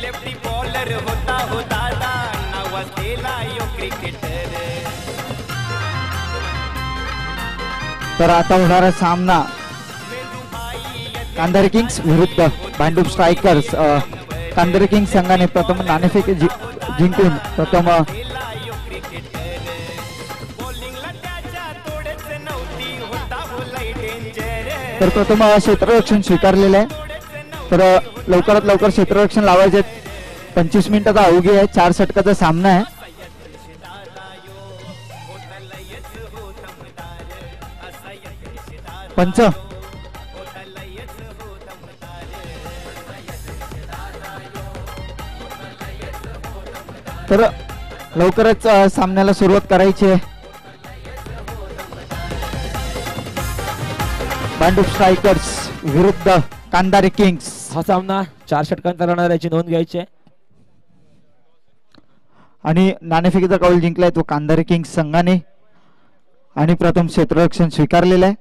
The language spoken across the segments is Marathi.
लेफ्टी बॉलर होता हो दादा नावाजलेला यो क्रिकेटर. तर आता होणारा सामना कांधारी किंग्स विरुद्ध भांडूप स्ट्रायकर्स. कांधारी किंग्स संघाने प्रथम नाणेफेक जिंकून प्रथम क्षेत्ररक्षण स्वीकारलेलं आहे. तर लवकरात लवकर क्षेत्ररक्षण लावायचे. 25 मिनिटाचा अवघी आहे. 4 षटकाचा सामना आहे. पंच तर लवकरच सामन्याला सुरुवात करायची आहे. भांडूप स्ट्रायकर्स विरुद्ध कांधारी किंग्स. हा सामना 4 षटकांचा राहणार याची नोंद घ्यायची आहे. आणि नाणेफेकीचा कौल जिंकलाय तो कांधारी किंग्स संघाने आणि प्रथम क्षेत्ररक्षण स्वीकारलेलं आहे.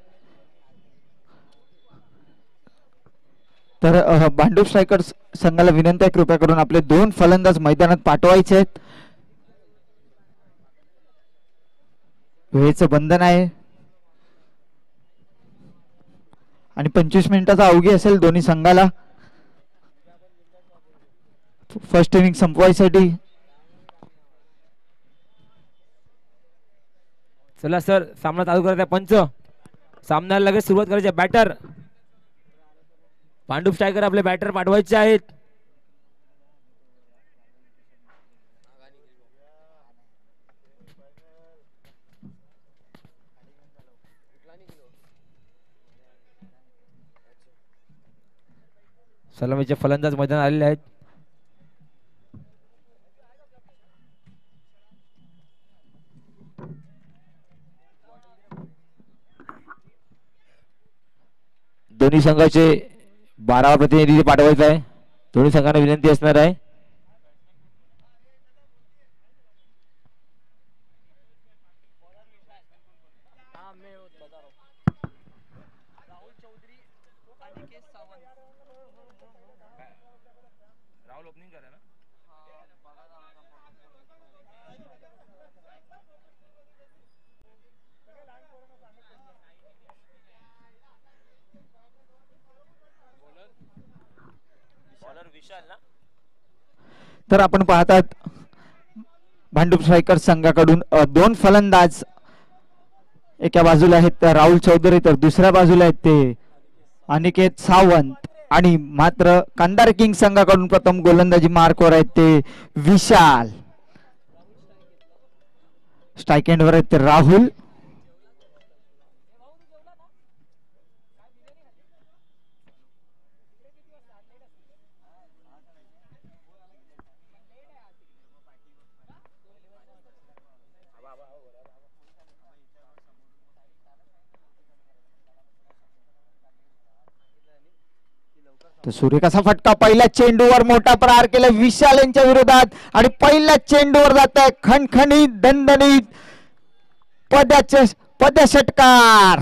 तर भांडूप स्ट्रायकर्स संघाला विनंती आहे कृपया करून आपले 2 फलंदाज मैदानात पाठवायचे आहेत. वेळेचं बंधन आहे आणि 25 मिनिटाचा अवघी असेल दोन्ही संघाला फर्स्ट इनिंग संपवायसाठी. चला सर सामना चालू करायचा. पंच सामन्याला लगेच सुरुवात करायची. बॅटर भांडूप स्ट्रायकर आपले बॅटर पाठवायचे आहेत. सलामीचे फलंदाज मैदान आलेले आहेत. दोन्ही संघाचे 12 प्रतिनिधी पाठवायचे आहे. दोन्ही संघांना विनंती असणार आहे. तर आपण पाहतात भांडूप स्ट्रायकर्स संघाकडून 2 फलंदाज एका बाजूला आहेत राहुल चौधरी तर दुसऱ्या बाजूला आहेत ते अनिकेत सावंत. आणि मात्र कांधारी किंग्स संघाकडून प्रथम गोलंदाजी मार्कवर आहेत ते विशाल. स्ट्राईक एंडवर आहेत ते राहुल. सूर्यकाचा फटका पहिल्या चेंडूवर मोठा प्रहार केला विशाल यांच्या विरोधात आणि पहिल्या चेंडूवर जात आहे खणखणीत दणदणीत पद्या षटकार.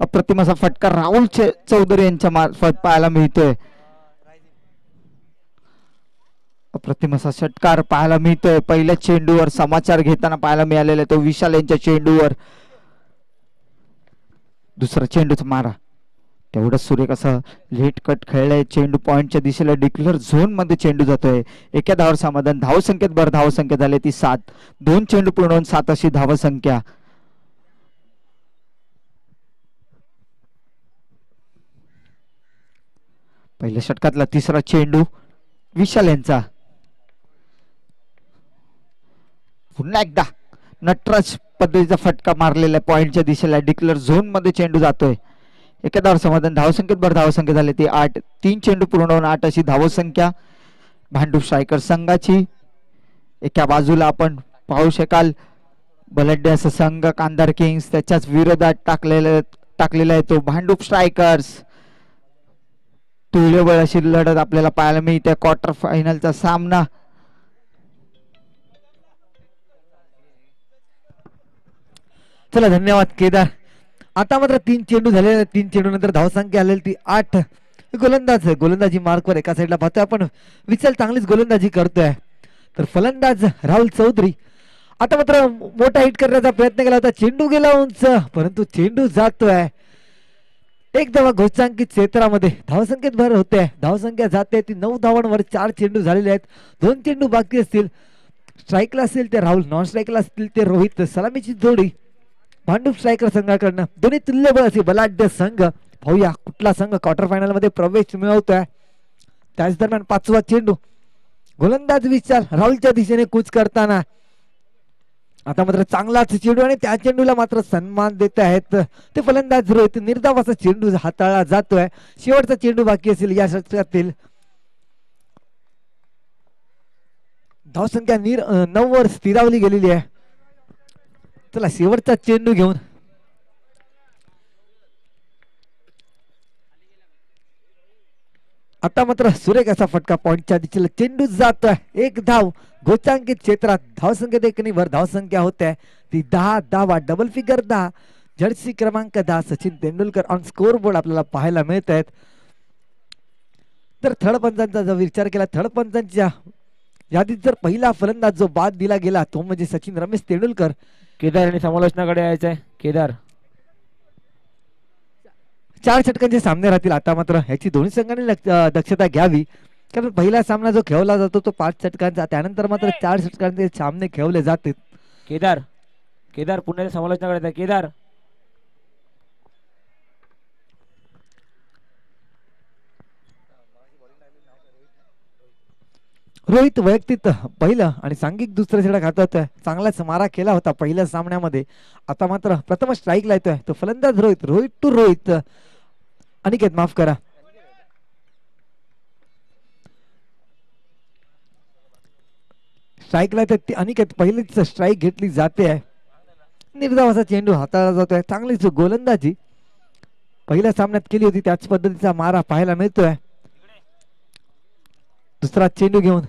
अप्रतिम असा फटका राहुल चौधरी यांच्या मार्फत पाहायला मिळतोय. अप्रतिम असा षटकार पाहायला मिळतोय पहिल्या चेंडूवर. समाचार घेताना पाहायला मिळालेला तो विशाल यांच्या चेंडूवर. दुसरा चेंडूचा मारा तेवढंच सूर्य कसा लेट कट खेळलाय. चेंडू पॉइंटच्या दिशेला डिक्लेअर झोन मध्ये चेंडू जातोय. एका धावावर समाधान. धावसंख्येत भर धावसंख्या झाली ती 7. 2 चेंडू पूर्ण होऊन 7 अशी धावसंख्या. पहिल्या षटकातला तिसरा चेंडू विशाल यांचा. पुन्हा एकदा नटराज पद्धतीचा फटका मारलेला पॉइंटच्या दिशेला डिक्लेअर झोन मध्ये चेंडू जातोय. एका धावावर समाधान. धावसंख्येत भर धावसंख्या झाली ती 8. 3 चेंडू पूर्ण होऊन 8 अशी धावसंख्या भांडूप स्ट्रायकर संघाची. एका बाजूला आपण पाहू शकाल बलड्डे असा संघ कांधार किंग्स त्याच्याच विरोधात टाकलेला आहे तो भांडूप स्ट्रायकर्स. तुल्यबळ अशी लढत आपल्याला पाहायला मिळते. क्वार्टर फायनलचा सामना. चला धन्यवाद केदार. आता मात्र 3 चेंडू झालेले, 3 चेंडू नंतर धावसंख्या आलेली ती 8. गोलंदाजी मार्कवर एका साईडला पाहतोय आपण. विशाल चांगलीच गोलंदाजी करतोय. तर फलंदाज राहुल चौधरी आता मात्र मोठा हिट करण्याचा प्रयत्न केला होता, चेंडू गेला उंच, परंतु चेंडू जातोय एक धावा घोषांकित क्षेत्रामध्ये. धावसंख्येत भर होते, धावसंख्या जाते ती 9 धावांवर. 4 चेंडू झालेले आहेत, 2 चेंडू बाकी असतील. स्ट्राईकला असतील ते राहुल, नॉन स्ट्राईकला असतील ते रोहित. सलामीची जोडी भांडूप स्ट्रायकर संघाकडनं. दोन्ही तुल्यबळ असे बलाढ्य संघ. पाहूया कुठला संघ क्वार्टर फायनल मध्ये प्रवेश मिळवतोय. त्याच दरम्यान 5वा चेंडू, गोलंदाज विशाल राहुलच्या दिशेने कूच करताना. आता मात्र चांगलाच चेंडू आणि त्या चेंडूला मात्र सन्मान देत आहेत ते फलंदाज रोहित. निर्धावाचा चेंडू हाताळला जातोय. शेवटचा चेंडू बाकी असेल या षटकातील. धावसंख्या 9 वर स्थिरावली गेलेली आहे. चला शेवटचा चेंडू घेऊन आता मात्र सुरेख असा फटका पॉइंटच्या दिशेला. चेंडू जातोय, 1 धाव गोचांकित क्षेत्रात. धावसंख्येत 1 वर धावसंख्या होते ती 10 धावा. डबल फिगर 10, जर्सी क्रमांक 10 Sachin Tendulkar on score board आपल्याला पाहायला मिळत आहेत. तर थर्ड पंचांचा जर विचार केला, थर्ड पंचांच्या यादीत जर पहिला फलंदाज जो बाद दिला गेला तो म्हणजे सचिन रमेश तेंडुलकर. केदार यांनी समालोचनाकडे यायचं आहे. केदार 4 षटकांचे सामने राहतील. आता मात्र ह्याची दोन्ही संघांनी दक्षता घ्यावी, कारण पहिला सामना जो खेळला जातो तो 5 षटकांचा, त्यानंतर मात्र 4 षटकांचे सामने खेळले जातात. केदार पुन्हा समालोचनाकडे आहे. केदार रोहित वैयक्तिक पहिलं आणि सांघिक दुसरं षटक हातात. चांगलाच मारा केला होता पहिल्या सामन्यामध्ये. आता मात्र प्रथम स्ट्राईकला येतोय तो फलंदाज रोहित. अनिकेत माफ करा, स्ट्राईकला येते अनिकेत. पहिलीच स्ट्राईक घेतली जाते. निर्धावाचा चेंडू हाताळला जातोय. चांगलीच गोलंदाजी पहिल्या सामन्यात केली होती, त्याच पद्धतीचा मारा पाहायला मिळतोय. दुसरा चेंडू घेऊन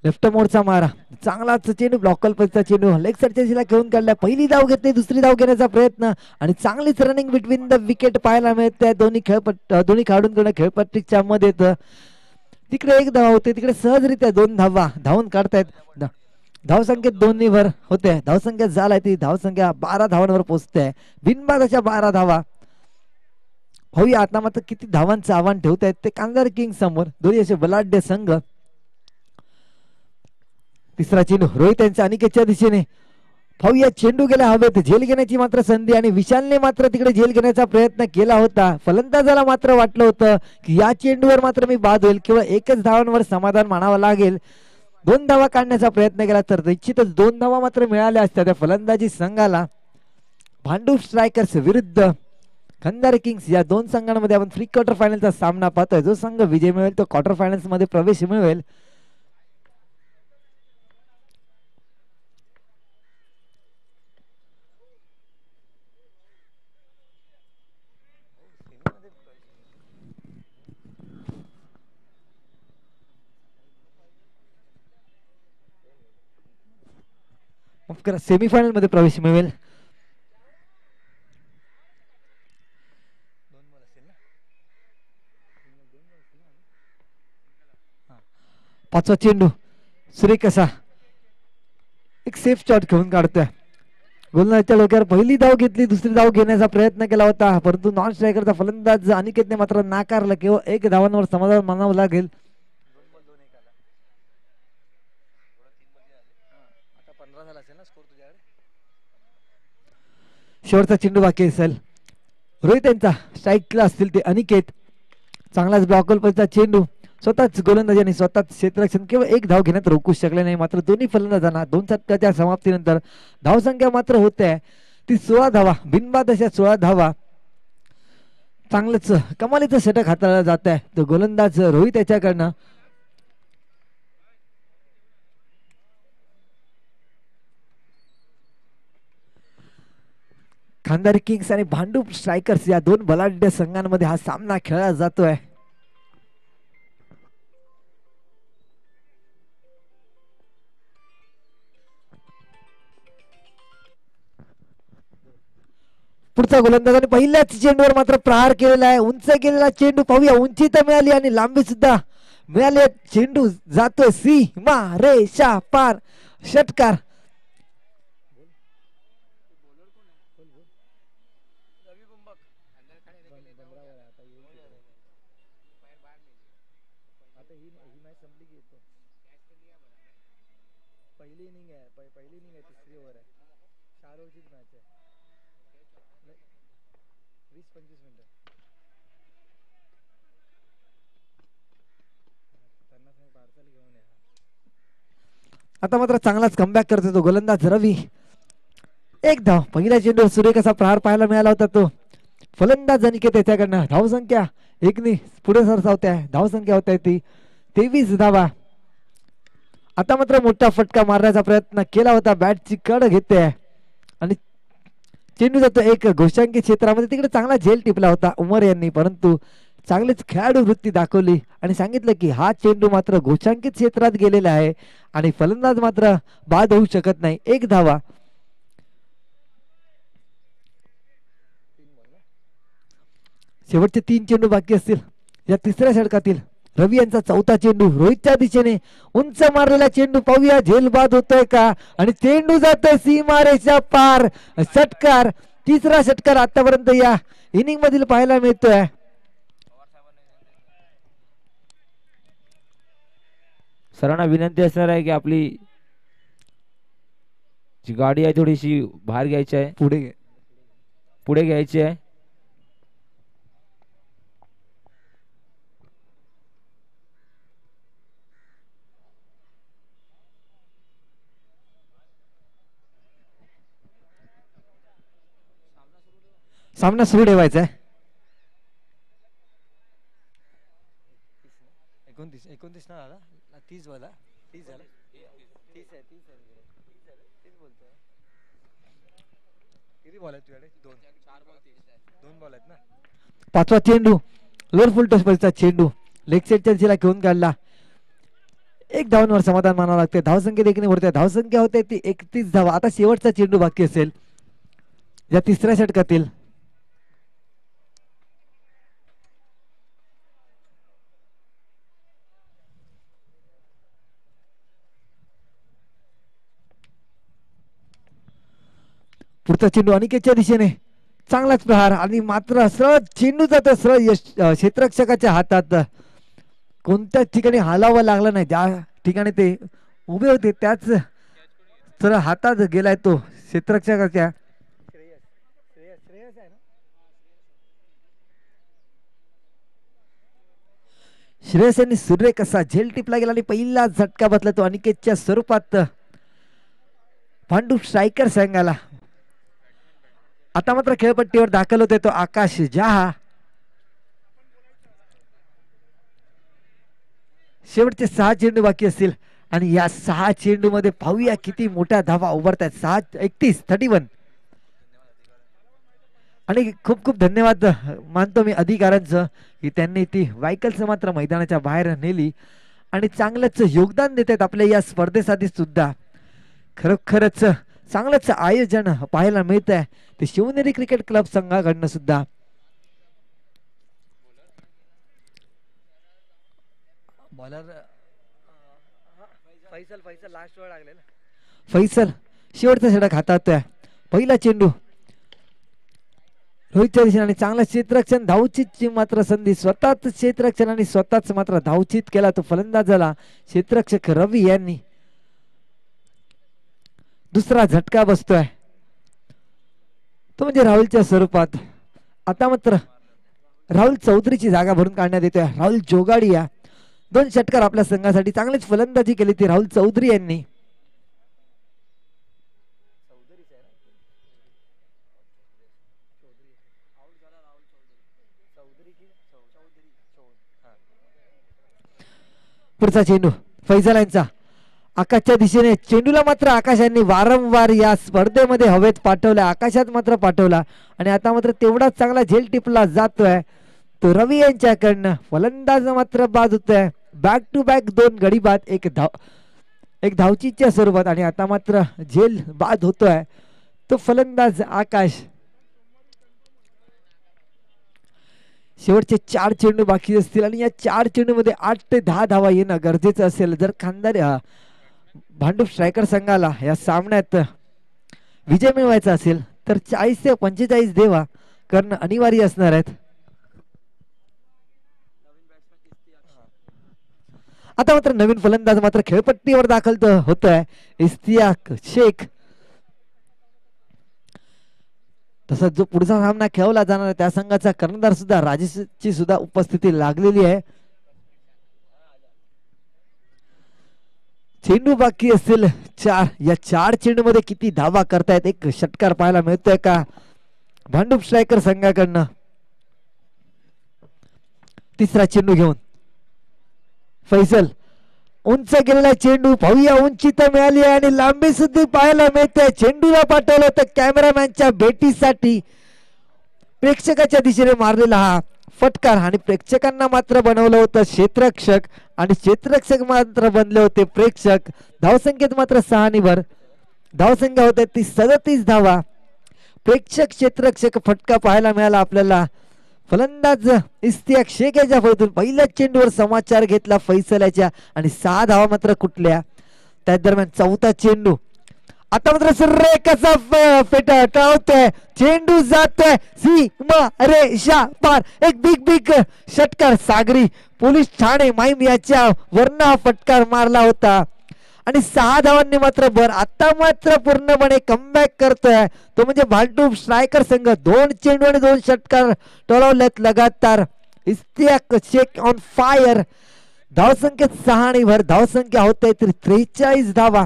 लेफ्ट मोडचा मारा, चांगलाच चेंडू, ब्लॉकल पद्धतीचा चेंडू लेग साईडच्या दिशेला घेऊन काढला. पहिली धाव घेतली, दुसरी धाव घेण्याचा प्रयत्न आणि चांगलीच रनिंग बिटवीन द विकेट पाहायला मिळते. दोन्ही खेळाडूंकडून खेळपट्टीच्या मध्ये. तिकडे 1 धाव होते, तिकडे सहजरित्या 2 धावा धावून काढतायत. धावसंख्येत 2 वर होते. धावसंख्या झालाय ती धावसंख्या 12 धावांवर पोहोचते. बिनबाद अशा 12 धावा. पाहूया आता मात्र किती धावांचं आव्हान ठेवतायत ते कांदार किंग समोर. दोन्ही असे बलाढ्य संघ. तिसरा चेंडू रोहित यांच्या अनिकेतच्या दिशेने. पाहूया चेंडू गेला हवेत, झेल घेण्याची मात्र संधी आणि विशालने मात्र तिकडे झेल घेण्याचा प्रयत्न केला होता. फलंदाजाला मात्र वाटलं होतं की या चेंडूवर मात्र मी बाद होईल, केवळ 1च धावांवर समाधान मानावं लागेल. 2 धावा काढण्याचा प्रयत्न केला तर निश्चितच 2 धावा मात्र मिळाल्या असत्या त्या फलंदाजी संघाला. भांडूप स्ट्रायकर्स विरुद्ध खंदार किंग्स या 2 संघांमध्ये आपण प्री क्वार्टर फायनलचा सामना पाहतोय. जो संघ विजय मिळवेल तो क्वार्टर फायनल्स मध्ये प्रवेश मिळवेल. सेमीफायनल मध्ये प्रवेश मिळवेल. पाचवा चेंडू सुरेख असा एक सेफ शॉट घेऊन काढतोय. गोलंदाजच्या डोक्यावर पहिली धाव घेतली, दुसरी धाव घेण्याचा प्रयत्न केला होता, परंतु नॉन स्ट्रायकरचा फलंदाज अनिकेतने मात्र नाकारलं. केवळ 1 धावांवर समाधान मानावं लागेल. शेवटचा चेंडू बाकी असेल. रोहित यांचा स्ट्राईकला असतील ते अनिकेत. चांगलाच ब्लॉकल पद्धतीचा चेंडू. स्वतःच गोलंदाजांनी स्वतःच क्षेत्ररक्षण केवळ 1 धाव घेण्यात रोखू शकले नाही. मात्र दोन्ही फलंदाजांना 2 षटकाच्या समाप्तीनंतर धावसंख्या मात्र होते ती 16 धावा. बिनबाद अशा 16 धावा. चांगलंच कमालीचं षटक हाताळलं जात आहे तो गोलंदाज रोहित याच्याकडनं. खानदारी किंग्स आणि भांडूप स्ट्रायकर्स या 2 बलाढ्य संघांमध्ये हा सामना खेळला जातोय. पुढचा गोलंदाज आणि पहिल्याच चेंडूवर मात्र प्रहार केलेला आहे. उंच केलेला चेंडू पाहूया, उंची तर मिळाली आणि लांबी सुद्धा मिळाली. चेंडू जातोय सीमा रेषा पार, षटकार. आता मात्र चांगलाच कमबॅक करतो तो गोलंदाज रवी. एक धाव. पहिल्या चेंडूवर सुरेख असा प्रहार पाहायला मिळाला होता तो फलंदाज अनिकेत त्याच्याकडनं. धावसंख्या एकने पुढे सरसावते. धावसंख्या होत आहे ती 23 धावा. आता मात्र मोठा फटका मारण्याचा प्रयत्न केला होता. बॅटची कड घेते आणि चेंडू जातो एक घोषांकी क्षेत्रामध्ये. तिकडे चांगला झेल टिपला होता उमर यांनी, परंतु चांगलीच खेळाडू वृत्ती दाखवली आणि सांगितलं की हा चेंडू मात्र घोषांकित क्षेत्रात गेलेला आहे आणि फलंदाज मात्र बाद होऊ शकत नाही. एक धावा. शेवटचे 3 चेंडू बाकी असतील या तिसऱ्या षटकातील. रवी यांचा चौथा चेंडू रोहितच्या दिशेने उंच मारलेला चेंडू पाहूया झेल बाद होतोय का आणि चेंडू जातोय सीमारेषा पार. षटकार. तिसरा षटकार आतापर्यंत या इनिंग मधील पाहायला मिळतोय. सरांना विनंती असणार आहे की आपली जी गाडी आहे थोडीशी बाहेर घ्यायची आहे, पुढे घ्यायची आहे. सामना सुरू ठेवायचा आहे. 29 ना दादा, 30 वाला 30 झाला. 30 आहे 30 आहे 30 बोलतोय. किती बॉल आहेत तुझ्याकडे? 2 बॉल आहेत ना. पाचवा चेंडू लोअर फुल टच पर्यंतचा चेंडू लेग साईडच्या दिशेला घेऊन काढला. एक धावांवर समाधान मानावं लागते. धावसंख्या देखील वरती धावसंख्या होते ती 31 धावा. आता शेवटचा चेंडू बाकी असेल या तिसऱ्या षटकातील. पुढचा चेंडू अनिकेतच्या दिशेने चांगलाच प्रहार आणि मात्र सरळ चेंडू जातो सरळ क्षेत्ररक्षकाच्या हातात. कोणत्याच ठिकाणी हलावं लागलं नाही. ज्या ठिकाणी ते उभे होते त्याच सरळ हातात गेलाय तो क्षेत्ररक्षकाच्या. श्रेयस यांनी सूर्य कसा झेल टिपला गेला आणि पहिला झटका बसला तो अनिकेतच्या स्वरूपात पांडू स्ट्रायकर संघाला. आता मात्र खेळपट्टीवर दाखल होते तो आकाश जहा. शेवटचे 6 चेंडू बाकी असतील आणि या 6 चेंडू मध्ये पाहूया किती मोठ्या धावा उभारतात. 31 आणि खूप खूप धन्यवाद मानतो मी अधिकाऱ्यांचं की त्यांनी ती व्हायकल्स मात्र मैदानाच्या बाहेर नेली आणि चांगलंच योगदान देत आहेत आपल्या या स्पर्धेसाठी सुद्धा. खरोखरच चांगलंच आयोजन पाहायला मिळत आहे ते शिवनेरी क्रिकेट क्लब संघाकडनं सुद्धा. बॉलर फैसल लास्ट वर लागले ना. फैसल शेवटचा षटक हाताळतोय. पहिला चेंडू रोहितच्या दिशेने आणि चांगला क्षेत्ररक्षण धावचीतची मात्र संधी. स्वतःच क्षेत्ररक्षण आणि स्वतःच मात्र धावचीत केला तो फलंदाजाला क्षेत्ररक्षक रवी यांनी. दुसरा झटका बसतोय तो म्हणजे राहुलच्या स्वरूपात. आता मात्र राहुल चौधरीची जागा भरून काढण्यात येतोय. राहुल जोगाडिया 2 षटकार आपल्या संघासाठी. चांगलीच फलंदाजी केली ती राहुल चौधरी यांनी. पुढचा चेंडू फैजल यांचा आकाशच्या दिशेने. चेंडूला मात्र आकाश यांनी वारंवार या स्पर्धेमध्ये हवेत पाठवला, आकाशात मात्र पाठवला आणि आता मात्र तेवढाच चांगला झेल टिपला जातोय तो रवी यांच्याकडनं. फलंदाज मात्र बाद होतोय. बॅक टू बॅक 2 गडी बाद, एक धावचीच्या स्वरूपात आणि आता मात्र झेल बाद होतोय तो फलंदाज आकाश. शेवटचे 4 चेंडू बाकी असतील आणि या 4 चेंडूमध्ये 8 ते 10 धावा येणं गरजेचं असेल. जर खानदारी भांडूप स्ट्रायकर संघाला या सामन्यात विजय मिळवायचा असेल तर 40 ते 45 धावा करणं अनिवार्य असणार आहेत. आता मात्र नवीन फलंदाज मात्र खेळपट्टीवर दाखल होतोय इस्तियाक शेख. तसंच जो पुढचा सामना खेळवला जाणार आहे त्या संघाचा कर्णधार सुद्धा राजेशची सुद्धा उपस्थिती लागलेली आहे. चेंडू बाकी असतील 4. या 4 चेंडू मध्ये किती धावा करतायत एक षटकार पाहायला मिळतोय का भांडूप स्ट्रायकर संघाकडनं. तिसरा चेंडू घेऊन फैसल उंच गेलेला चेंडू पाहूया. उंची तर मिळाली आहे आणि लांबी सुद्धा पाहायला मिळते. चेंडूला पाठवलं तर कॅमेरामॅनच्या भेटीसाठी प्रेक्षकाच्या दिशेने मारलेला हा फटकार आणि प्रेक्षकांना मात्र बनवलं होतं क्षेत्ररक्षक आणि क्षेत्ररक्षक मात्र बनले होते प्रेक्षक. धावसंख्येत मात्र 6 धावसंख्या होते ती 37 धावा. प्रेक्षक क्षेत्ररक्षक फटका पाहायला मिळाला आपल्याला. फलंदाज इस्तियाक शेख याच्या फळीतून पहिल्याच चेंडूवर समाचार घेतला फैसलाच्या आणि 6 धावा मात्र कुठल्या. त्या दरम्यान चौथा चेंडू आता मात्र सर्रे कसा फेटा टाळतोय. चेंडू जातोय सीमा रेषा पार. एक बिग षटकार सागरी पोलीस ठाणे माहीम याच्या वरन हा फटकार मारला होता आणि 6 धावांनी मात्र आता मात्र पूर्णपणे कमबॅक करतोय तो म्हणजे भांडूप स्ट्रायकर संघ. 2 चेंडू आणि 2 षटकार टोलवलेत लगातार. Ishtiaq Shaikh on fire. धावसंख्येत 6 आणि धावसंख्या होते 43 धावा.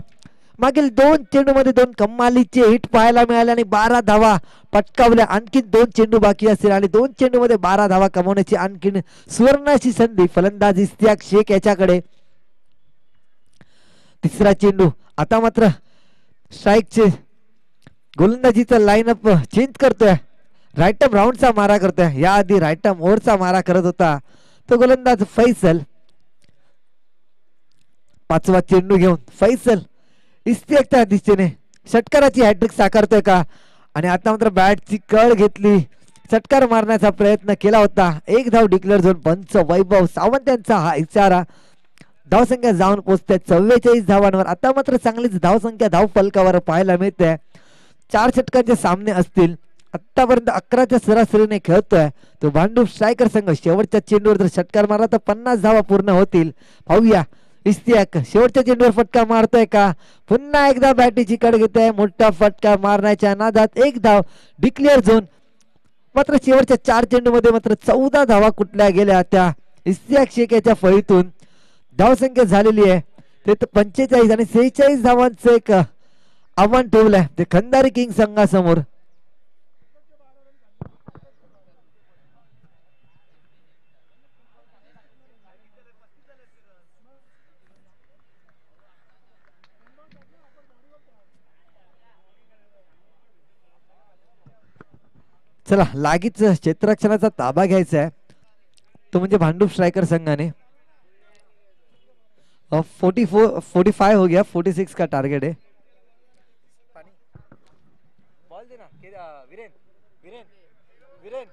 मागील 2 चेंडू मध्ये 2 कमालीचे हिट पाहायला मिळाले आणि 12 धावा पटकावल्या. आणखी 2 चेंडू बाकी असतील आणि 2 चेंडू मध्ये 12 धावा कमवण्याची आणखी सुवर्णाची संधी फलंदाज इस्तियाक शेख याच्याकडे. तिसरा चेंडू आता मात्र स्ट्राईकचे गोलंदाजीचा लाईनअप चेंज करतोय. राईटम राऊंडचा मारा करतोय. याआधी राईटम ओव्हरचा मारा करत होता तो गोलंदाज फैसल. 5वा चेंडू घेऊन फैसल इस्तियाकच्या दिशेने षटकाराची हॅट्रिक साकारतोय का आणि आता मात्र बॅटची कळ घेतली. षटकार मारण्याचा प्रयत्न केला होता. 1 धाव डिक्लेअर झोन. पंच वैभव सावंत यांचा हा इशारा. धावसंख्या जाऊन पोहोचते 44 धावांवर. आता मात्र चांगलीच धावसंख्या धाव फलकावर पाहायला मिळते. 4 षटकांचे सामने असतील. आतापर्यंत 11च्या सरासरीने खेळतोय तो भांडूप स्ट्रायकर संघ. शेवटच्या चेंडूवर जर षटकार मारला तर 50 धावा पूर्ण होतील. पाहूया इस्तियाक शेवटच्या चेंडूवर फटका मारतोय का. पुन्हा एकदा बॅटीची कड घेतोय. मोठा फटका मारण्याच्या नादात 1 धाव डिक्लेअर झोन. मात्र शेवटच्या 4 चेंडू मध्ये मात्र 14 धावा कुठल्या गेल्या त्या इस्तियाक शेख याच्या फळीतून. धावसंख्या झालेली आहे ते 45 आणि 46 धावांचं एक आव्हान ठेवलंय ते खंदारी किंग संघासमोर. चला लागीच क्षेत्ररक्षणाचा ताबा घ्यायचा आहे तो म्हणजे भांडूप स्ट्रायकर संघाने. 45 हो गया. 46 का टारगेट है. बॉल दे ना वीरेन वीरेन वीरेन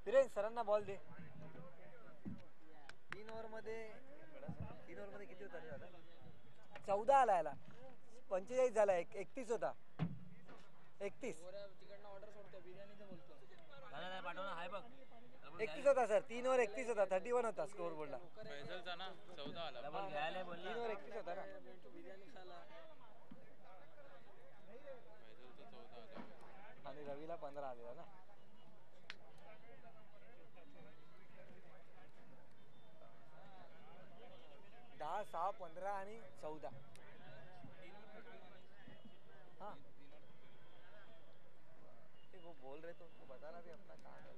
वीरेन सरांना बॉल दे. 3 ओव्हर मध्ये किती होता 14 आला याला. 45 झाला. 31 होता. 31 31 होता सर. 3 ओव्हर 31 होता. 31 होता स्कोर बोर्डला. 3 ओव्हर 31 होता ना. आणि रवीला 15 आलेला ना. 10, 6, 15 आणि 14. हाँ वो बोल रहे तो उनको बताना भी अपना काम है.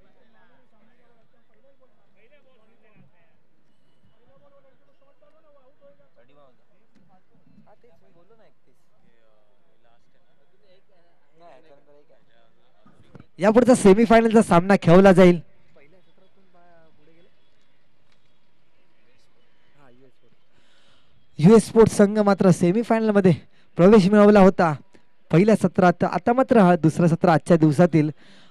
यापुढचा सेमीफायनलचा सामना खेळवला जाईल. US स्पोर्ट्स संघ मात्र सेमीफायनल मध्ये प्रवेश मिळवला होता पहिल्या सत्रात. आता मात्र हा दुसरा सत्र आजच्या दिवसातील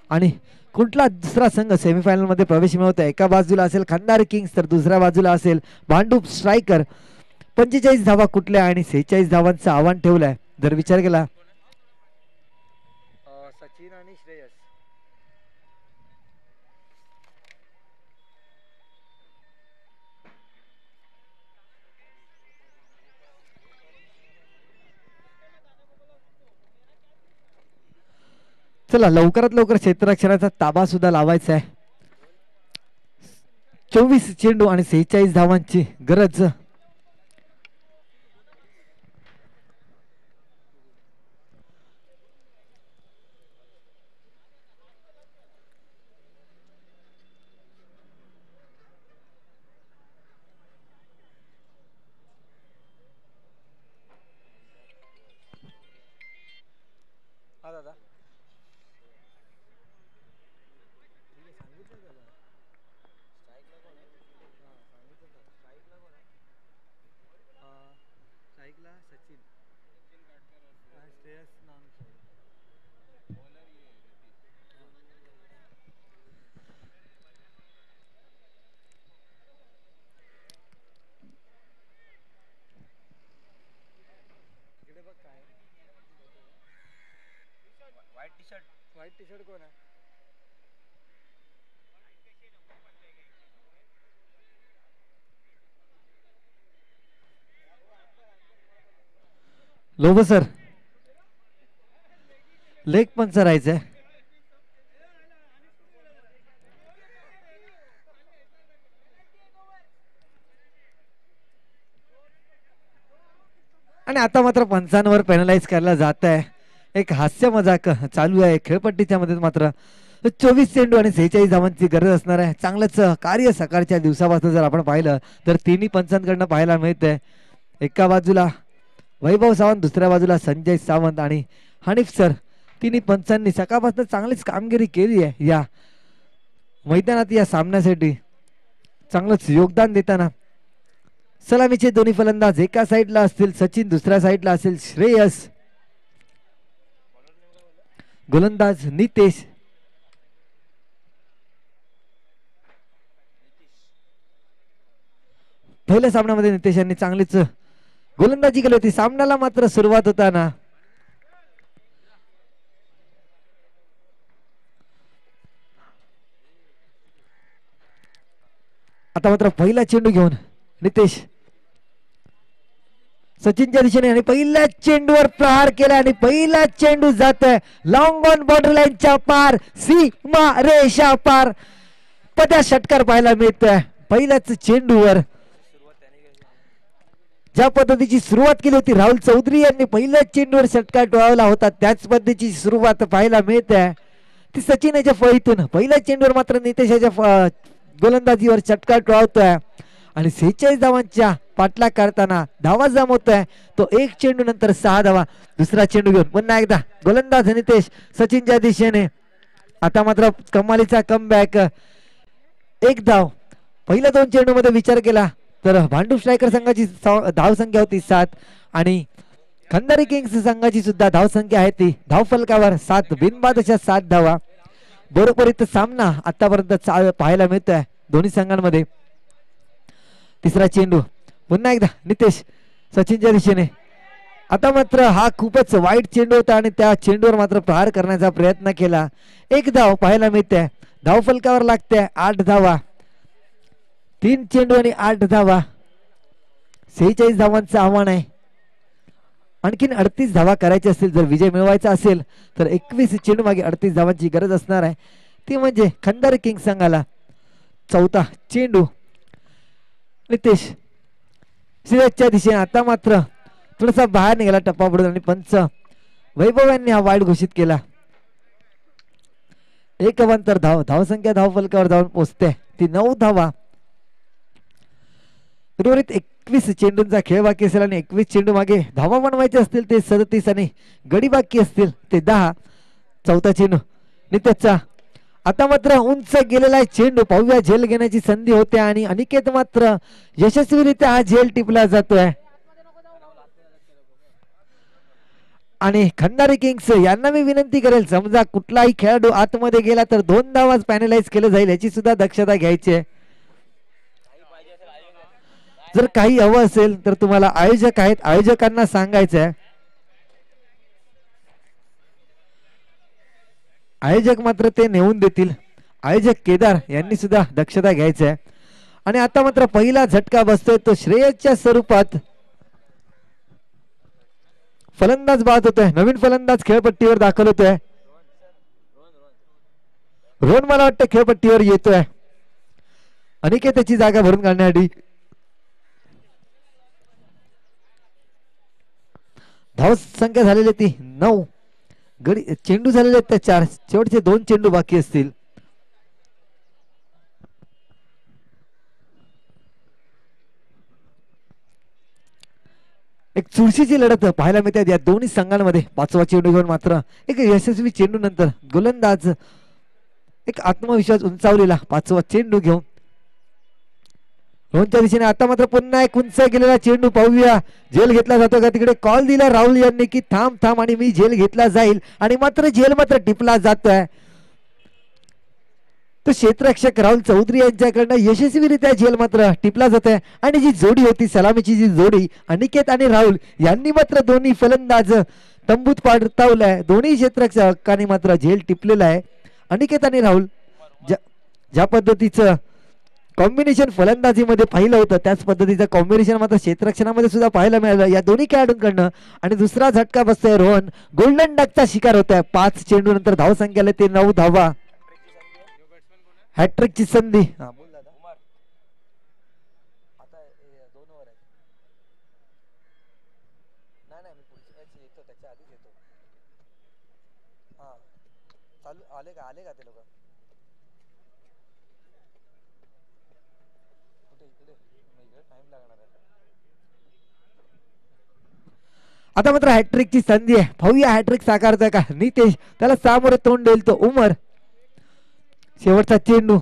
आणि कुठला दुसरा संघ सेमीफायनल मध्ये प्रवेश मिळवतोय. एका बाजूला असेल खंदार किंग्स तर दुसऱ्या बाजूला असेल भांडूप स्ट्रायकर. 45 धावा कुठल्या आणि 46 धावांचं आव्हान ठेवलंय. जर विचार केला सचिन आणि श्रेयस चला लवकरात लवकर क्षेत्ररक्षणाचा ताबा सुद्धा लावायचा आहे. 24 चेंडू आणि 46 धावांची गरज. व्हाईट टी शर्ट कोण आहे? लोब सर लेग पंच राहायचंय. आणि आता मात्र पंचांवर पेनलाइज करायला जात आहे. एक हास्य मजाक चालू आहे खेळपट्टीच्या मध्ये. मात्र 24 चेंडू आणि 46 धावांची गरज असणार आहे. चांगलंच कार्य सकाळच्या दिवसापासून जर आपण पाहिलं तर तिन्ही पंचांकडनं पाहायला मिळतंय. एका बाजूला वैभव सावंत, दुसऱ्या बाजूला संजय सावंत आणि हनीफ सर. तिन्ही पंचांनी सकाळपासून चांगलीच कामगिरी केली आहे या मैदानात. या सामन्यासाठी चांगलंच योगदान देताना सलामीचे दोन्ही फलंदाज एका साईडला असतील सचिन, दुसऱ्या साईडला असेल श्रेयस. गोलंदाज नितेश. पहिल्या सामन्यामध्ये नितेश यांनी चांगलीच गोलंदाजी केली होती. सामन्याला मात्र सुरुवात होताना आता मात्र पहिला चेंडू घेऊन नितेश सचिनच्या दिशेने आणि पहिल्या चेंडूवर प्रहार केला आणि पहिला चेंडू जात आहे लॉंग ऑन बॉर्डर लाईनच्या पार, सीमा रेषा पार. पद्या षटकार पाहायला मिळतोय पहिल्याच चेंडूवर. ज्या पद्धतीची सुरुवात केली होती राहुल चौधरी यांनी पहिल्या चेंडूवर षटकार टोळवला होता त्याच पद्धतीची सुरुवात पाहायला मिळते ती सचिनच्या फळीतून. पहिल्या चेंडूवर मात्र नितेशाच्या गोलंदाजीवर षटकार टोळवतोय आणि 46 धावांच्या पाठलाग करताना धावा जमवतोय तो. एक चेंडू नंतर 6 धावा. दुसरा चेंडू घेऊन पुन्हा एकदा गोलंदाज नितेश सचिनच्या दिशेने. आता मात्र कमालीचा कमबॅक. एक धाव. पहिल्या 2 चेंडू मध्ये विचार केला तर भांडूप स्ट्रायकर संघाची धावसंख्या होती 7 आणि खंदारी किंग्स संघाची सुद्धा धावसंख्या आहे ती धावफलकावर 7 बिनबादच्या 7 धावा. बरोबरीत सामना आतापर्यंत पाहायला मिळतोय दोन्ही संघांमध्ये. तिसरा चेंडू पुन्हा एकदा नितेश सचिनच्या दिशेने. आता मात्र हा खूपच वाईट चेंडू होता आणि त्या चेंडूवर मात्र प्रहार करण्याचा प्रयत्न केला. एक धाव पाहायला मिळते. धावफलकावर लागते 8 धावा. 3 चेंडू आणि 8 धावा. 46 धावांचं आव्हान आहे. आणखीन 38 धावा करायचे असतील जर विजय मिळवायचा असेल तर 21 चेंडू मागे 38 धावांची गरज असणार आहे. ती म्हणजे खंदार किंग संघाला. चौथा चेंडू नितेश श्रेयसच्या दिशेने. आता मात्र थोडासा बाहेर निघाला टप्पा पडून आणि पंच वैभव यांनी हा वाईट घोषित केला. एक अवांतर धावसंख्या धावफलकावर जाऊन पोहोचते ती 9 धावा. उर्वरित 21 चेंडूंचा खेळ बाकी असेल आणि 21 चेंडू मागे धावा बनवायचे असतील ते 37 आणि गडी बाकी असतील ते 10. चौथा चेंडू नितेशचा. आता मात्र उंच गेलेला चेंडू पाहूया झेल घेण्याची संधी होते आणि अनिकेत मात्र यशस्वीरित्या हा झेल टिपला जातोय. आणि खंडारी किंग्स यांना मी विनंती करेल, समजा कुठलाही खेळाडू आतमध्ये गेला तर 2 धावाच पॅनलाइज केलं जाईल, याची सुद्धा दक्षता घ्यायची आहे. जर काही हवं असेल तर तुम्हाला आयोजक आहेत, आयोजकांना सांगायचं आहे. आयोजक मात्र ते नेऊन देतील. आयोजक केदार यांनी सुद्धा दक्षता घ्यायची आहे. आणि आता मात्र पहिला झटका बसतोय तो श्रेयसच्या स्वरूपात. फलंदाज बाद होतोय, नवीन फलंदाज खेळपट्टीवर दाखल होतोय. रोहन मला वाटतं खेळपट्टीवर येतोय. अनिकेत त्याची जागा भरून काढण्यासाठी. धाव संख्या झालेली ती 9. गडी चेंडू झालेले त्या 4. शेवटचे 2 चेंडू बाकी असतील. एक चुरशीची लढत पाहायला मिळते या दोन्ही संघांमध्ये. 5वा चेंडू घेऊन मात्र एक यशस्वी चेंडू नंतर गोलंदाज एक आत्मविश्वास उंचावलेला 5वा चेंडू घेऊन रोहनच्या दिशेने. आता मात्र पुन्हा एक उंच गेलेला चेंडू पाहूया, झेल घेतला जातो का. तिकडे कॉल दिला राहुल यांनी की थांब थांब आणि मी झेल घेतला जाईल, आणि मात्र झेल मात्र टिपला जातोय. तो क्षेत्ररक्षक राहुल चौधरी यांच्याकडनं यशस्वीरित्या झेल मात्र टिपला जात आहे. आणि जी जोडी होती सलामीची, जी जोडी अनिकेत आणि राहुल यांनी मात्र दोन्ही फलंदाज तंबूत पाडतावलाय. दोन्ही क्षेत्ररक्षकांनी मात्र झेल टिपलेला आहे. अनिकेत आणि राहुल ज्या पद्धतीचं कॉम्बिनेशन फलंदाजीमध्ये पाहिलं होतं त्याच पद्धतीचं कॉम्बिनेशन मात्र क्षेत्ररक्षणामध्ये सुद्धा पाहायला मिळालं या दोन्ही खेळाडूंकडनं. आणि दुसरा झटका बसतोय, रोहन गोल्डन डकचा शिकार होत आहे. 5 चेंडू नंतर धाव संख्या ते 9 धावा. हॅट्रिकची संधी. आता मात्र हॅट्रिकची संधी आहे. पाहूया हॅट्रिक साकारतोय का नितेश. त्याला सामोरे तोंड देईल तो उमर. शेवटचा चेंडू.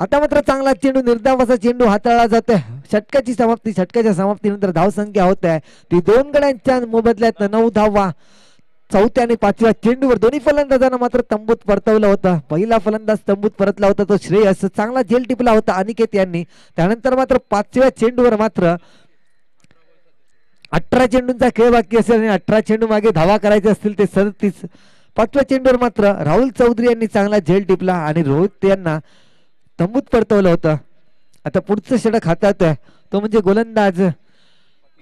आता मात्र चांगला चेंडू, निर्धावाचा चेंडू हाताळला जातोय. षटकाची समाप्ती. षटकाच्या समाप्तीनंतर धाव संख्या होत आहे ती 2 गड्यांच्या मोबदल्यात 9 धावा. 4थ्या आणि 5व्या चेंडूवर दोन्ही फलंदाजांना मात्र तंबूत परतवलं होतं. पहिला फलंदाज तंबूत परतला होता तो श्रेयस. चांगला झेल टिपला होता अनिकेत यांनी. त्यानंतर मात्र 5व्या चेंडूवर मात्र 18 चेंडूंचा खेळ बाकी असेल आणि 18 चेंडू मागे धावा करायचे असतील ते 37. 5व्या चेंडूवर मात्र राहुल चौधरी यांनी चांगला झेल टिपला आणि रोहित यांना तंबूत परतवलं होतं. आता पुढचं षटक हातात आहे तो म्हणजे गोलंदाज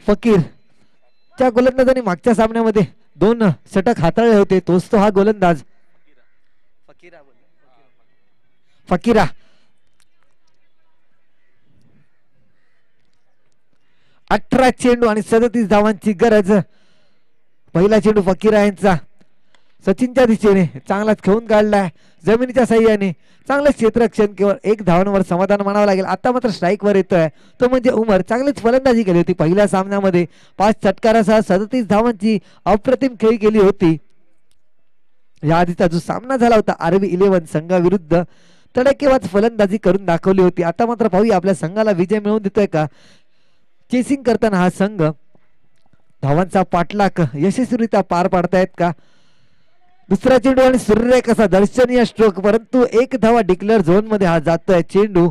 फकीर. त्या गोलंदाजाने मागच्या सामन्यामध्ये 2 षटक हाताळले होते. तोच तो हा गोलंदाज फकीरा. अठरा चेंडू आणि 37 धावांची गरज. पहिला चेंडू फकीरा यांचा सचिनच्या दिशेने चांगलाच खेळून काढलाय जमिनीच्या साह्याने. चांगलं क्षेत्ररक्षण, केवळ 1 धावांवर समाधान मानावं लागेल. आता मात्र स्ट्राईक वर येतोय तो म्हणजे उमर. चांगलीच फलंदाजी केली होती पहिल्या सामन्यामध्ये. 5 षटकारासह 37 धावांची अप्रतिम खेळी केली होती. या आधीचा जो सामना झाला होता RV11 संघाविरुद्ध तडकेबाज फलंदाजी करून दाखवली होती. आता मात्र पाहूया आपल्या संघाला विजय मिळवून देतोय का. चेसिंग करताना हा संघ धावांचा पाठलाग यशस्वीरित्या पार पाडतायत का. दुसरा चेंडू आणि सूर्य कसा दर्शनीय स्ट्रोक, परंतु 1 धावा डिक्लेअर झोन मध्ये हा जातोय चेंडू.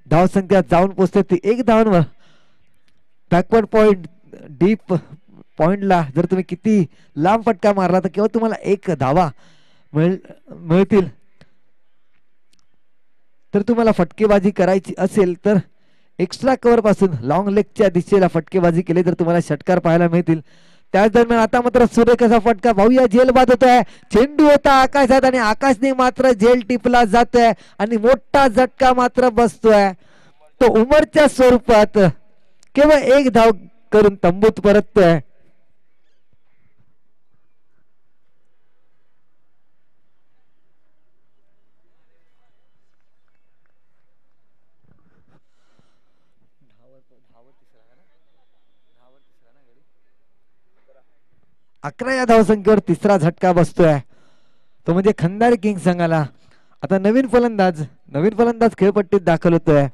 धाव संख्या जाऊन पोहोचते ती 1 धावांवर. बॅकवर्ड पॉइंट, डीप पॉइंटला जर तुम्ही किती लांब फटका मारला तर केवळ तुम्हाला 1 धावा मिळतील. तर तुम्हाला फटकेबाजी करायची असेल तर एक्स्ट्रा कव्हर पासून लॉंग लेगच्या दिशेला फटकेबाजी केली तर तुम्हाला षटकार पाहायला मिळतील. त्याच दरम्यान आता मात्र सूर्यकाचा फटका पाहूया. झेल बाद होतोय. चेंडू होता आकाशात आणि आकाशने मात्र झेल टिपला जातोय आणि मोठा झटका मात्र बसतोय तो उमरच्या स्वरूपात. केवळ 1 धाव करून तंबूत परततोय. अकरा या धावसंख्येवर तिसरा झटका बसतोय तो म्हणजे खंडारी किंग संघाला. आता नवीन फलंदाज खेळपट्टीत दाखल होतोय.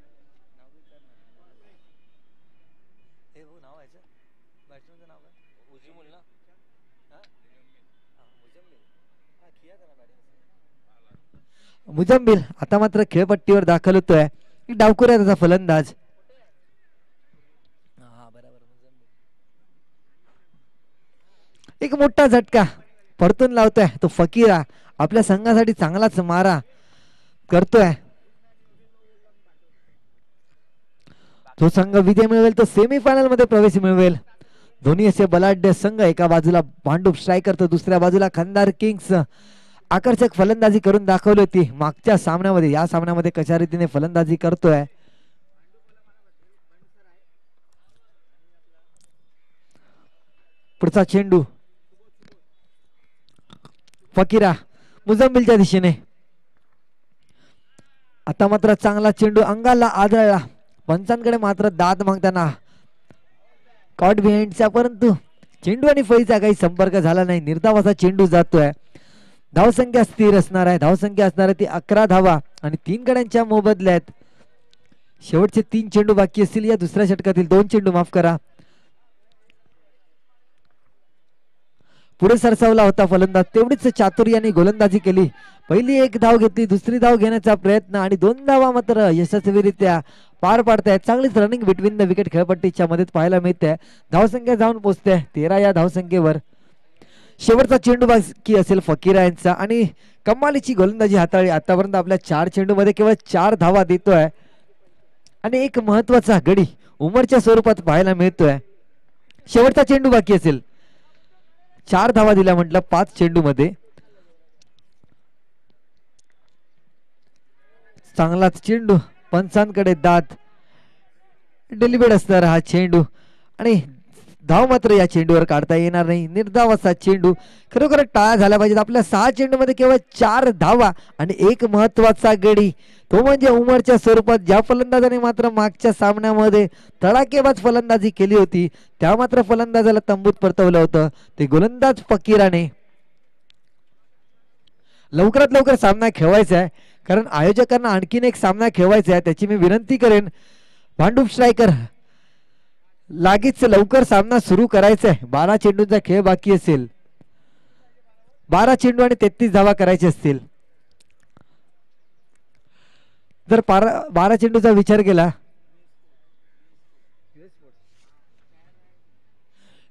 मुजम्मिल आता मात्र खेळपट्टीवर दाखल होतोय. डावखुरा त्याचा फलंदाज. एक मोठा झटका परतून लावतोय तो फकीरा. आपल्या संघासाठी चांगलाच मारा करतोय. जो संघ विजय मिळवेल तो सेमीफायनल मध्ये प्रवेश मिळवेल. दोन्ही असे बलाढ्य संघ, एका बाजूला भांडूप स्ट्रायकर तर दुसऱ्या बाजूला खंदार किंग्स. आकर्षक फलंदाजी करून दाखवली होती मागच्या सामन्यामध्ये. या सामन्यामध्ये कशा रीतीने फलंदाजी करतोय. पुढचा चेंडू फकीरा मुजम्मिलच्या दिशेने. आता मात्र चांगला चेंडू अंगाला आदळला. पंचांकडे मात्र दाद मागताना कॉट बिहाइंडचा, परंतु चेंडू आणि फळीचा काही संपर्क झाला नाही. निर्धावाचा चेंडू जातोय. धावसंख्या स्थिर असणार आहे. धावसंख्या असणार आहे ती 11 धावा आणि 3 गड्यांच्या मोबदल्यात शेवटचे 3 चेंडू बाकी असतील या दुसऱ्या षटकातील. 2 चेंडू माफ करा. पुढे सरसावला होता फलंदाज. तेवढीच चातुर्याने गोलंदाजी केली. पहिली 1 धाव घेतली, दुसरी धाव घेण्याचा प्रयत्न आणि 2 धावा मात्र यशस्वीरित्या पार पाडतायत. चांगलीच रनिंग बिटवीन द विकेट खेळपट्टीच्या मध्ये पाहायला मिळते. धावसंख्या जाऊन पोहोचते 13 या धावसंख्येवर. शेवटचा चेंडू बाकी असेल फकीरा यांचा आणि कमालीची गोलंदाजी हाताळली. आतापर्यंत आपल्या 4 चेंडू मध्ये केवळ 4 धावा देतोय आणि एक महत्वाचा गडी उमरच्या स्वरूपात पाहायला मिळतोय. शेवटचा चेंडू बाकी असेल. 4 धावा दिल्या म्हटलं 5 चेंडू मध्ये. चांगलाच चेंडू, पंचांकडे दात. डेलिबेट असणार हा चेंडू आणि धाव मात्र या चेंडूवर काढता येणार नाही. निर्धाव असा चेंडू. खरोखर टाळा झाला पाहिजे. आपल्या 6 चेंडू मध्ये केवळ 4 धावा आणि एक महत्वाचा गडी, तो म्हणजे उमरच्या स्वरूपात. ज्या फलंदाजाने मात्र मागच्या सामन्यामध्ये तडाखेबाज फलंदाजी केली होती त्या मात्र फलंदाजाला तंबूत परतवलं होतं ते गोलंदाज फकीराने. लवकरात लवकर सामना खेळवायचा आहे, कारण आयोजकांना आणखीन एक सामना खेळवायचा आहे. त्याची मी विनंती करेन भांडूप स्ट्रायकर लागेच लवकर सामना सुरू करायचा आहे. 12 चेंडूंचा खेळ बाकी असेल. 12 चेंडू आणि 33 धावा करायचे असतील. जर 12 चेंडूचा विचार केला,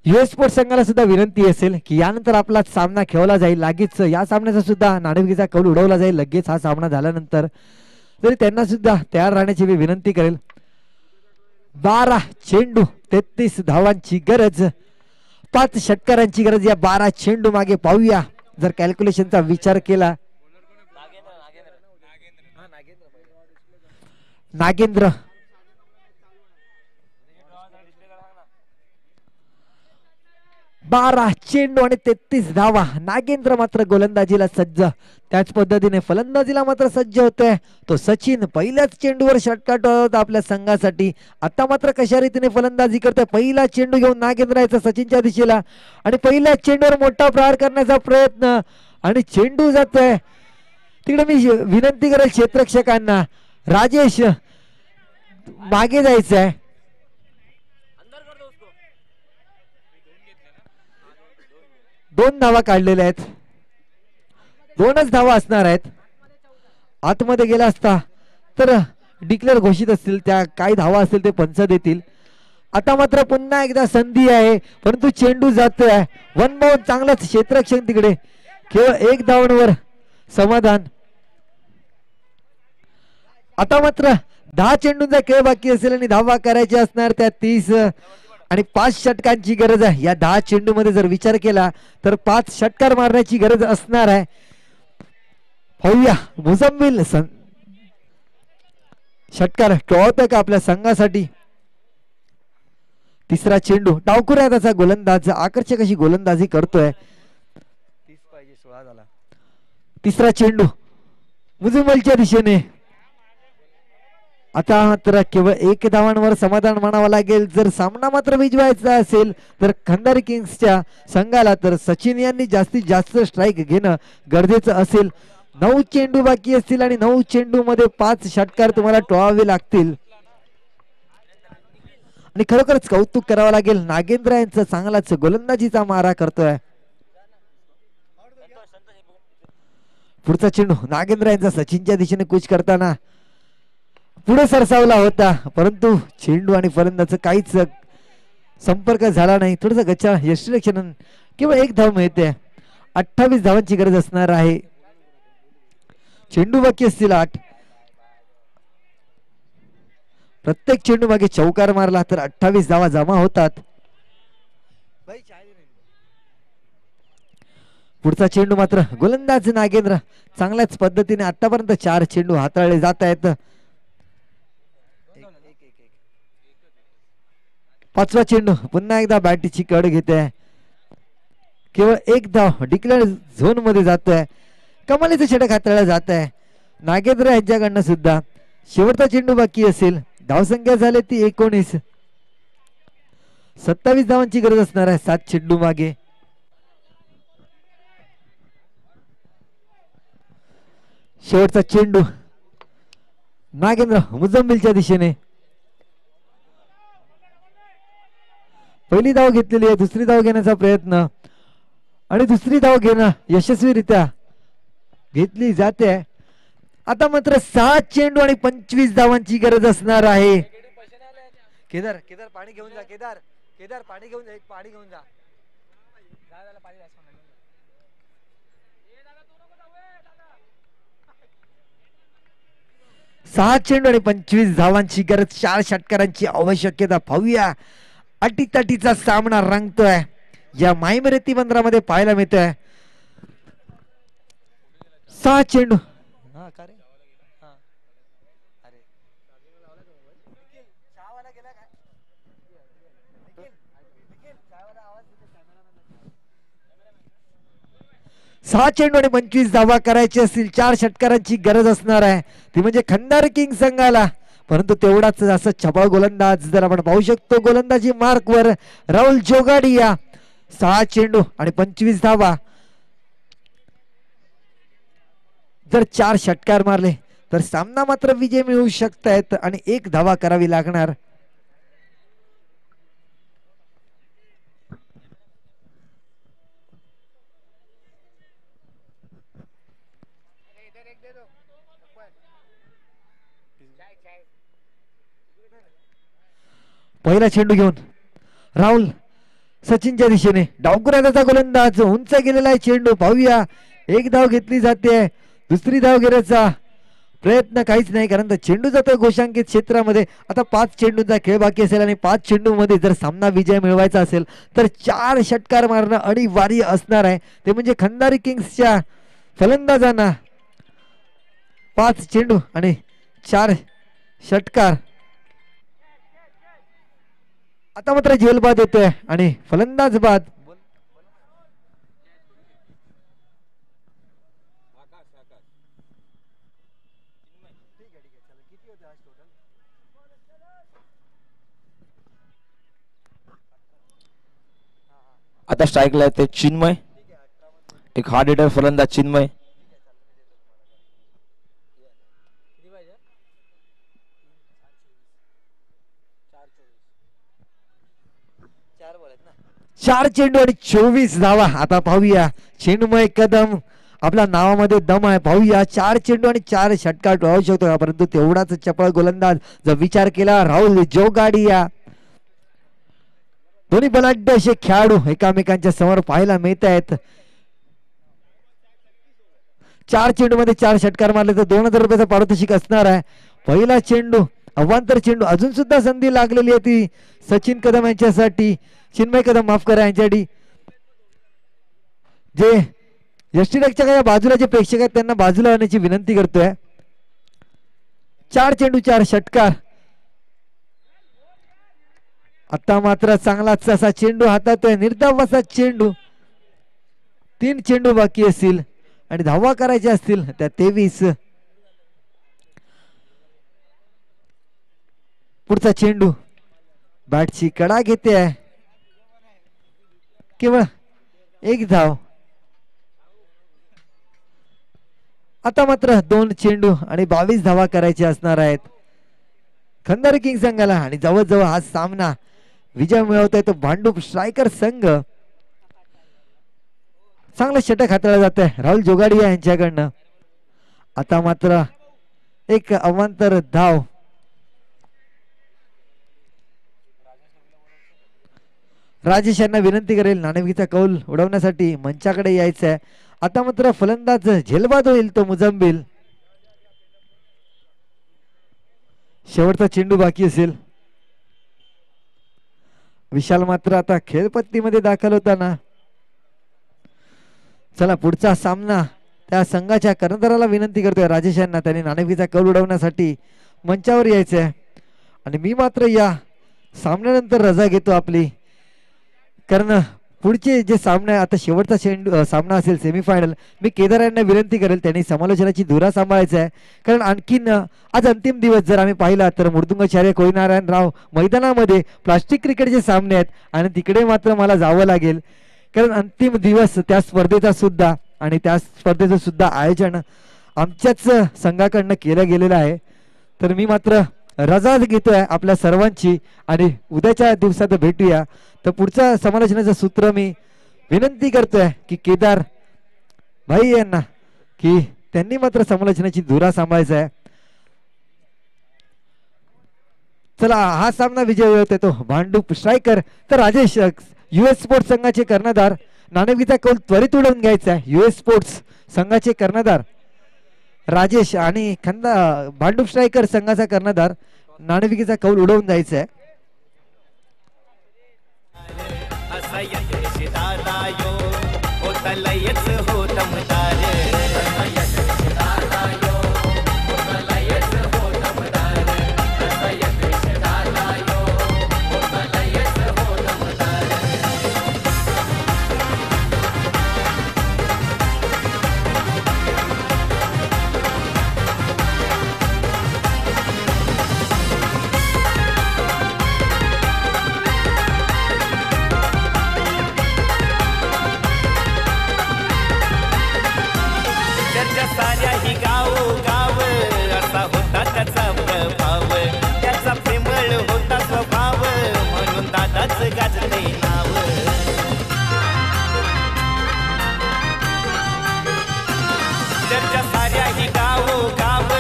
युएस स्पोर्ट्स संघाला सुद्धा विनंती असेल की यानंतर आपला सामना खेळवला जाईल. लागेच या सामन्याचा सुद्धा नाणेफेकीचा कौल उडवला जाईल लगेच हा सामना झाल्यानंतर. तरी त्यांना सुद्धा तयार राहण्याची मी विनंती करेल. 12 चेंडू 33 धावांची गरज, 5 षटकारांची गरज. या 12 चेंडू मागे पाहूया जर कॅल्क्युलेशनचा विचार केला. नागेंद्र 12 चेंडू आणि 33 धावा. नागेंद्र मात्र गोलंदाजीला सज्ज, त्याच पद्धतीने फलंदाजीला मात्र सज्ज होतोय तो सचिन. पहिल्याच चेंडूवर षटकार होता आपल्या संघासाठी. आता मात्र कशा रीतीने फलंदाजी करतोय. पहिला चेंडू घेऊन नागेंद्र याचा सचिनच्या दिशेला आणि पहिल्या चेंडूवर मोठा प्रहार करण्याचा प्रयत्न आणि चेंडू जातोय तिकडे. मी विनंती करेल क्षेत्ररक्षकांना, राजेश मागे जायचं आहे. 2 धावा काढलेल्या आहेत. 2च धावा असणार आहेत. आतमध्ये गेला असता तर डिक्लेअर घोषित असतील, त्या काही धावा असतील ते पंच देतील. आता मात्र पुन्हा एकदा संधी आहे, परंतु चेंडू जातोय. 1 बाउंड. चांगलाच क्षेत्ररक्षण तिकडे. केवळ 1 धावांवर समाधान. आता मात्र 10 चेंडूंचा खेळ बाकी असेल आणि धावा करायच्या असणार त्या 30 आणि 5 षटकांची गरज आहे. या 10 चेंडू मध्ये जर विचार केला तर 5 षटकार मारण्याची गरज असणार आहे. पाहूया मुजम्मिल षटकार खेळवतोय का आपल्या संघासाठी. तिसरा चेंडू. डावखुरा त्याचा गोलंदाज आकर्षक अशी गोलंदाजी करतोय. 30 पाहिजे 16 झाला. तिसरा चेंडू मुजम्मिलच्या दिशेने. आता मात्र केवळ 1 धावांवर समाधान मानावं लागेल. जर सामना मात्र विजवायचा असेल तर खंडारी किंग्सच्या संघाला तर सचिन यांनी जास्तीत जास्त स्ट्राईक घेणं गरजेचं असेल. 9 चेंडू बाकी असतील आणि 9 चेंडू मध्ये 5 षटकार तुम्हाला टोळावे लागतील. आणि खरोखरच कौतुक करावं लागेल नागेंद्र यांचं, चांगलाच गोलंदाजीचा मारा करतोय. पुढचा चेंडू नागेंद्र यांचा सचिनच्या दिशेने कूच करताना पुढे सरसावला होता, परंतु चेंडू आणि फलंदाज काहीच संपर्क झाला नाही. थोडस गच्चा यष्टीरक्षण केवळ एक धाव मिळते. 28 धावांची गरज असणार आहे. चेंडू बाकी असतील 8. प्रत्येक चेंडू मागे चौकार मारला तर 28 धावा जमा होतात. पुढचा चेंडू मात्र गोलंदाज नागेंद्र चांगल्याच पद्धतीने आतापर्यंत 4 चेंडू हाताळले जात आहेत. 5वा चेंडू पुन्हा एकदा बॅटीची कड घेते. केवळ एक धाव डिक्लेअर झोन मध्ये जातोय. कमालीचं षटक हाताळलं जात आहे नागेंद्र यांच्याकडनं सुद्धा. शेवटचा चेंडू बाकी असेल. धावसंख्या झाली ती 19. 27 धावांची गरज असणार आहे 7 चेंडू मागे. शेवटचा चेंडू नागेंद्र मुजम्मिलच्या दिशेने. पहिली धाव घेतलेली आहे. दुसरी धाव घेण्याचा प्रयत्न आणि दुसरी धाव घेणं यशस्वीरित्या घेतली जाते. आता मात्र 7 चेंडू आणि 25 धावांची गरज असणार आहे. केदार केदार पाणी घेऊन जा. केदार केदार पाणी घेऊन जा. एक पाणी घेऊन जा. 6 चेंडू आणि 25 धावांची गरज. 4 षटकारांची आवश्यकता. पाहूया अटीतटीचा सामना रंगतोय या माहीमरेती बंदरामध्ये पाहायला मिळतोय. 6 चेंडू. सहा चेंडू आणि 25 धावा करायचे असतील. 4 षटकारांची गरज असणार आहे ती म्हणजे खंडार किंग संघाला. परंतु तेवढाच असं छपाळ गोलंदाज जर आपण पाहू शकतो गोलंदाजी मार्कवर राहुल जोगाडिया. 6 चेंडू आणि 25 धावा. जर 4 षटकार मारले तर सामना मात्र विजय मिळू शकतायत आणि 1 धावा करावी लागणार. पहिला चेंडू घेऊन राहुल सचिनच्या दिशेने. डावकुराचा गोलंदाज उंच गेलेला आहे चेंडू. पाहूया 1 धाव घेतली जाते. दुसरी धाव घेण्याचा प्रयत्न काहीच नाही कारण तर चेंडू जातोय घोषांकित क्षेत्रामध्ये. आता 5 चेंडूंचा खेळ बाकी असेल आणि 5 चेंडू मध्ये जर सामना विजय मिळवायचा असेल तर 4 षटकार मारणं अनिवार्य असणार आहे. ते म्हणजे खंडारी किंग्सच्या फलंदाजांना 5 चेंडू आणि 4 षटकार. आता मात्र झेलबाद येतोय आणि फलंदाज बाद. आता स्ट्राईकला येते चिन्मय. एक हार्ड हिटर फलंदाज चिन्मय. चार चेंडू आणि 24 धावा. आता पाहूया चिन्मय कदम आपल्या नावामध्ये दम आहे. पाहूया 4 चेंडू आणि 4 षटकार टोळू शकतो का परंतु तेवढाच चपळ गोलंदाज जर विचार केला राहुल जोगाडिया. दोन्ही बलाढ्य असे खेळाडू एकामेकांच्या समोर पाहायला मिळत आहेत. 4 चेंडू मध्ये 4 षटकार मारले तर 2000 रुपयाचा पारितोषिक असणार आहे. पहिला चेंडू अवांतर चेंडू. अजून सुद्धा संधी लागलेली आहे ती सचिन कदम यांच्यासाठी. चिन्मय कदम माफ करा यांच्यासाठी. जे यष्टीरक्षकाच्या बाजूला जे प्रेक्षक आहेत त्यांना बाजूला आणण्याची विनंती करतोय. 4 चेंडू 4 षटकार. आता मात्र चांगलाच असा चेंडू हातातोय. निर्धाव असा चेंडू. 3 चेंडू बाकी असतील आणि धावा करायच्या असतील त्या 23. पुढचा चेंडू बॅटची कडा घेते आहे. केवळ 1 धाव. आता मात्र 2 चेंडू आणि 22 धावा करायचे असणार आहेत खंडारी किंग संघाला. आणि जवळजवळ हा सामना विजय मिळवतोय तो भांडूप स्ट्रायकर संघ. चांगलं षटक हाताळलं जात आहे राहुल जोगाडिया यांच्याकडनं. आता मात्र एक अवांतर धाव राजेश यांना विनंती करेल नाणेफेकीचा कौल उडवण्यासाठी मंचाकडे यायचं आहे. आता मात्र फलंदाज झेलबाद होईल तो मुजम्बिल. शेवटचा चेंडू बाकी असेल. विशाल मात्र आता खेळपट्टीमध्ये दाखल होताना. चला पुढचा सामना त्या संघाच्या कर्णधाराला विनंती करतोय राजेश यांना त्यांनी नाणेफेकीचा कौल उडवण्यासाठी मंचावर यायचंय. आणि मी मात्र या सामन्यानंतर रजा घेतो आपली, कारण पुढचे जे सामने आता शेवटचा चेंडू सामना असेल सेमीफायनल. मी केदार यांना विनंती करेल त्यांनी समालोचनाची धुरा सांभाळायचा आहे, कारण आणखीन आज अंतिम दिवस जर आम्ही पाहिला तर मृदुंगाचार्य कोळीनारायण राव मैदानामध्ये प्लास्टिक क्रिकेटचे सामने आहेत आणि तिकडे मात्र मला जावं लागेल, कारण अंतिम दिवस त्या स्पर्धेचा सुद्धा आणि त्या स्पर्धेचं सुद्धा आयोजन आमच्याच संघाकडनं केलं गेलेलं आहे. तर मी मात्र रजा घेतोय आपल्या सर्वांची आणि उद्याच्या दिवसात भेटूया. तर पुढचा समालोचनाचं सूत्र मी विनंती करतोय की केदार भाई यांना की त्यांनी मात्र समालोचनाची धुरा सांभाळायचा आहे. चला हा सामना विजय होत तो भांडूप स्ट्रायकर. तर राजेश US स्पोर्ट्स संघाचे कर्णधार नाणेफेकीचा कौल त्वरित उडवून घ्यायचा आहे. US स्पोर्ट्स संघाचे कर्णधार राजेश आणि भांडूप स्ट्रायकर संघाचा कर्णधार नाणेफेकीचा कौल उडवून जायचा आहे. साऱ्याही गाव गाव असा होता त्याचा प्रभाव, त्याचा प्रेमळ होता स्वभाव, म्हणून दादाच गाजले नाव. त्याच्या साऱ्याही गाव गाव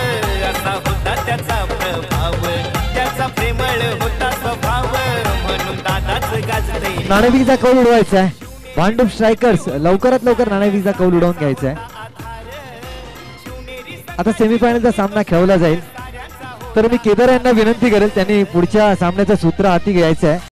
असा होता त्याचा प्रभाव, त्याचा प्रेमळ होता स्वभाव, म्हणून दादाच गाजले. नाणेफेकीचा कौल उडवायचा आहे. भांडूप स्ट्रायकर्स लवकरात लवकर नाणेफेकीचा कौल उडवून घ्यायचा आहे. आता सेमीफायनलचा सामना खेळवला जाईल. तर मी केदार यांना विनंती करेल त्यांनी पुढच्या सामन्याचं सूत्र हाती घ्यायचं आहे.